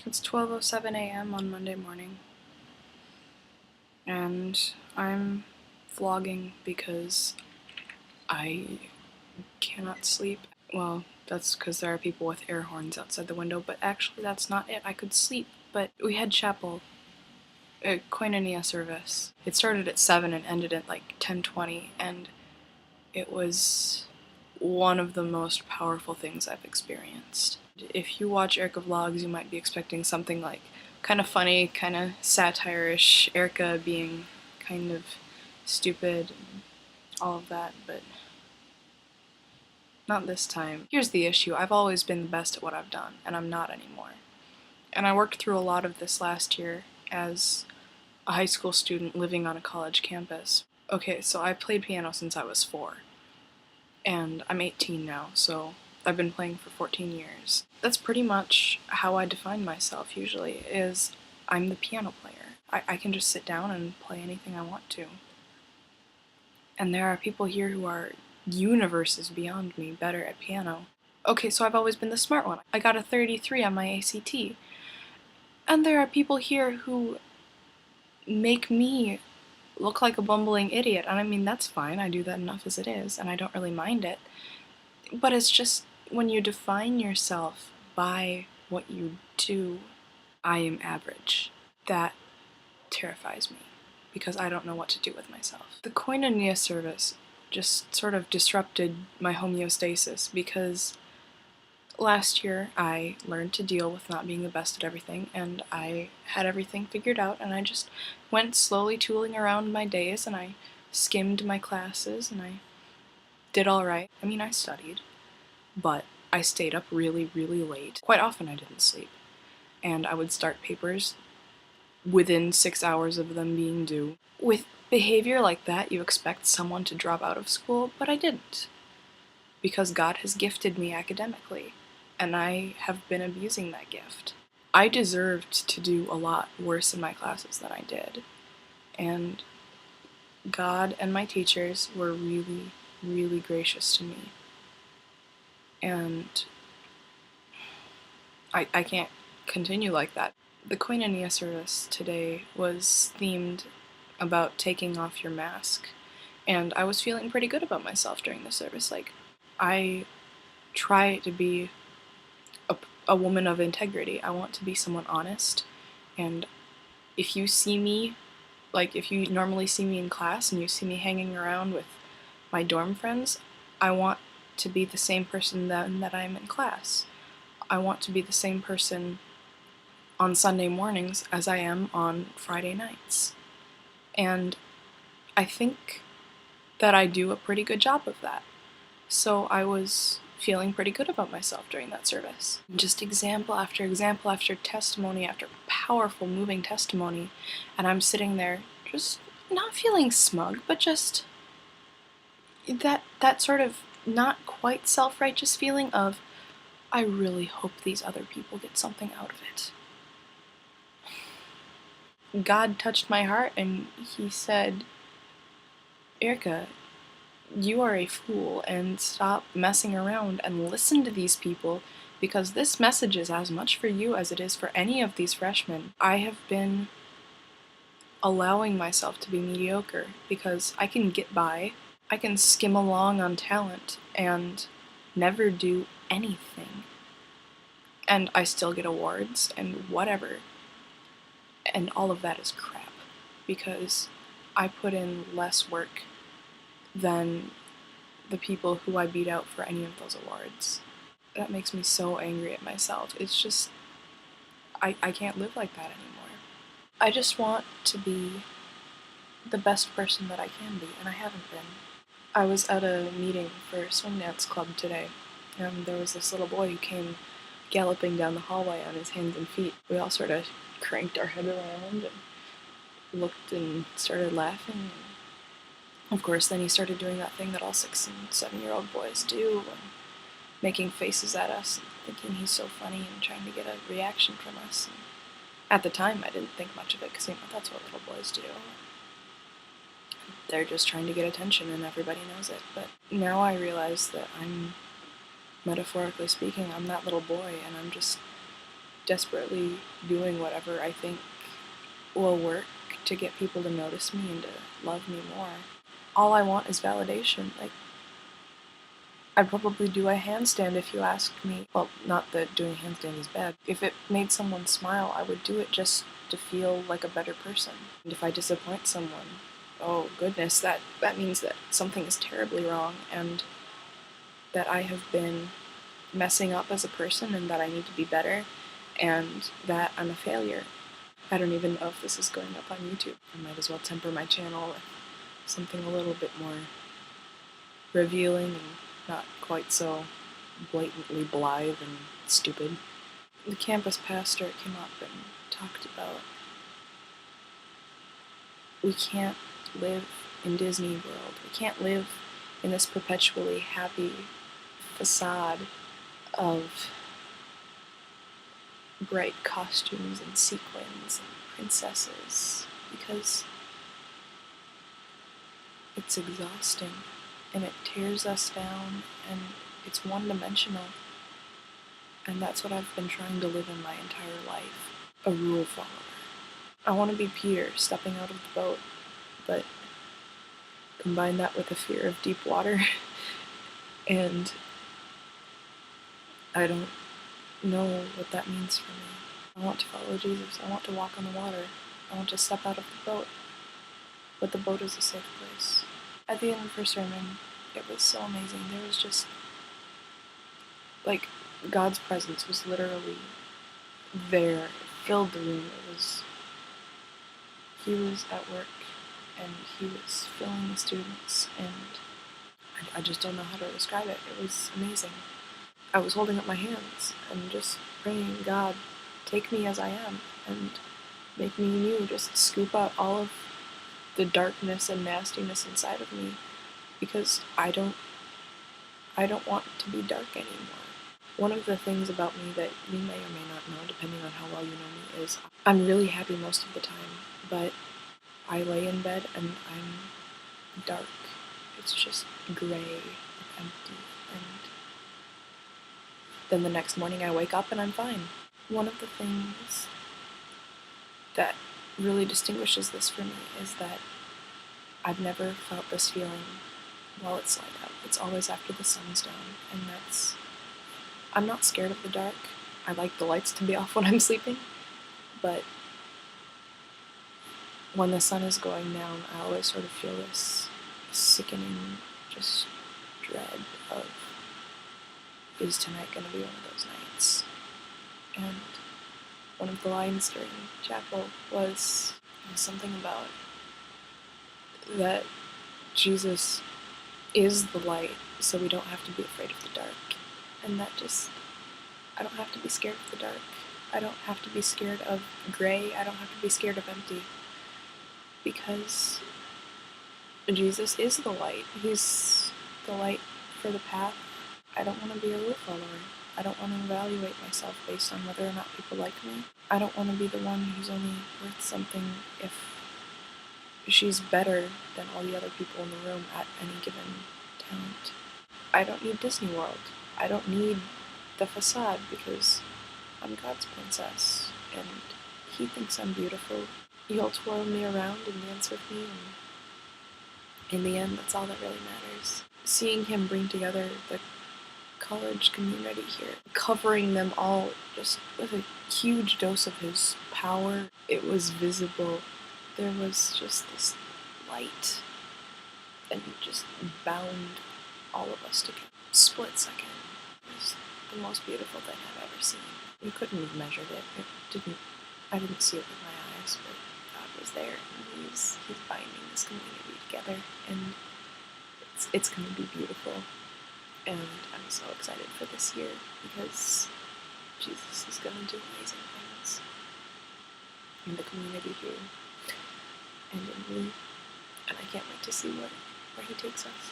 It's 12:07 a.m. on Monday morning, and I'm vlogging because I cannot sleep. Well, that's because there are people with air horns outside the window, but actually that's not it. I could sleep, but we had chapel, a koinonia service. It started at 7 and ended at like 10:20, and it was one of the most powerful things I've experienced. If you watch Erica vlogs, you might be expecting something like kind of funny, kind of satire-ish, Erica being kind of stupid, all of that, but not this time. Here's the issue. I've always been the best at what I've done, and I'm not anymore. And I worked through a lot of this last year as a high school student living on a college campus. Okay, so I played piano since I was 4. And I'm 18 now, so I've been playing for 14 years. That's pretty much how I define myself usually, is I'm the piano player. I can just sit down and play anything I want to. And there are people here who are universes beyond me, better at piano. Okay, so I've always been the smart one. I got a 33 on my ACT. And there are people here who make me look like a bumbling idiot, and I mean, that's fine, I do that enough as it is, and I don't really mind it. But it's just, when you define yourself by what you do, I am average. That terrifies me, because I don't know what to do with myself. The koinonia service just sort of disrupted my homeostasis, because last year I learned to deal with not being the best at everything, and I had everything figured out, and I just went slowly tooling around my days, and I skimmed my classes, and I did alright. I mean, I studied, but I stayed up really, really late. Quite often I didn't sleep, and I would start papers within 6 hours of them being due. With behavior like that, you expect someone to drop out of school, but I didn't, because God has gifted me academically, and I have been abusing that gift. I deserved to do a lot worse in my classes than I did, and God and my teachers were really, really gracious to me. And I can't continue like that. The koinonia service today was themed about taking off your mask, and I was feeling pretty good about myself during the service. Like, I try to be a woman of integrity. I want to be someone honest, and if you see me, like if you normally see me in class and you see me hanging around with my dorm friends, I want to be the same person then that I am in class. I want to be the same person on Sunday mornings as I am on Friday nights. And I think that I do a pretty good job of that. So I was feeling pretty good about myself during that service. Just example after testimony after powerful, moving testimony, and I'm sitting there just not feeling smug, but just that sort of not quite self-righteous feeling of, I really hope these other people get something out of it. God touched my heart and he said, Erica, you are a fool, and stop messing around and listen to these people, because this message is as much for you as it is for any of these freshmen. I have been allowing myself to be mediocre because I can get by. I can skim along on talent and never do anything. And I still get awards and whatever. And all of that is crap, because I put in less work than the people who I beat out for any of those awards. That makes me so angry at myself. It's just, I can't live like that anymore. I just want to be the best person that I can be, and I haven't been. I was at a meeting for swing dance club today, and there was this little boy who came galloping down the hallway on his hands and feet. We all sort of cranked our head around and looked and started laughing. Of course, then he started doing that thing that all 6- and 7-year-old boys do, and making faces at us and thinking he's so funny and trying to get a reaction from us. And at the time, I didn't think much of it, because, that's what little boys do. They're just trying to get attention, and everybody knows it. But now I realize that metaphorically speaking, I'm that little boy, and I'm just desperately doing whatever I think will work to get people to notice me and to love me more. All I want is validation. Like, I'd probably do a handstand if you asked me. Well, not that doing a handstand is bad. If it made someone smile, I would do it just to feel like a better person. And if I disappoint someone, oh goodness, that means that something is terribly wrong and that I have been messing up as a person and that I need to be better and that I'm a failure. I don't even know if this is going up on YouTube. I might as well temper my channel with something a little bit more revealing and not quite so blatantly blithe and stupid. The campus pastor came up and talked about we can't live in Disney World. We can't live in this perpetually happy facade of bright costumes and sequins and princesses, because it's exhausting and it tears us down and it's one-dimensional. And that's what I've been trying to live in my entire life. A rule follower. I want to be Peter stepping out of the boat, but combine that with a fear of deep water and I don't know what that means for me. I want to follow Jesus. I want to walk on the water. I want to step out of the boat. But the boat is a safe place. At the end of her sermon, it was so amazing. There was just, like, God's presence was literally there. It filled the room. He was at work, and he was filling the students, and I just don't know how to describe it. It was amazing. I was holding up my hands and just praying, God, take me as I am and make me new. Just scoop out all of the darkness and nastiness inside of me, because I don't want to be dark anymore. One of the things about me that you may or may not know, depending on how well you know me, is I'm really happy most of the time, but I lay in bed and I'm dark. It's just gray and empty, and then the next morning I wake up and I'm fine. One of the things that really distinguishes this for me is that I've never felt this feeling while it's light out. It's always after the sun's down, and I'm not scared of the dark. I like the lights to be off when I'm sleeping, but when the sun is going down, I always sort of feel this sickening just dread of, is tonight going to be one of those nights? And one of the lines during chapel was something about that Jesus is the light, so we don't have to be afraid of the dark. And that just, I don't have to be scared of the dark. I don't have to be scared of gray. I don't have to be scared of empty. Because Jesus is the light. He's the light for the path. I don't want to be a rule follower. I don't want to evaluate myself based on whether or not people like me. I don't want to be the one who's only worth something if she's better than all the other people in the room at any given talent. I don't need Disney World. I don't need the facade, because I'm God's princess, and he thinks I'm beautiful. He'll twirl me around and dance with me, and in the end, that's all that really matters. Seeing him bring together the college community here, covering them all just with a huge dose of his power, it was visible. There was just this light, and it just bound all of us together. Split second. It was the most beautiful thing I've ever seen. You couldn't have measured it. I didn't see it with my eyes, but God was there, and he's binding this community together, and it's going to be beautiful. And I'm so excited for this year, because Jesus is going to do amazing things in the community here and in me, and I can't wait to see where he takes us.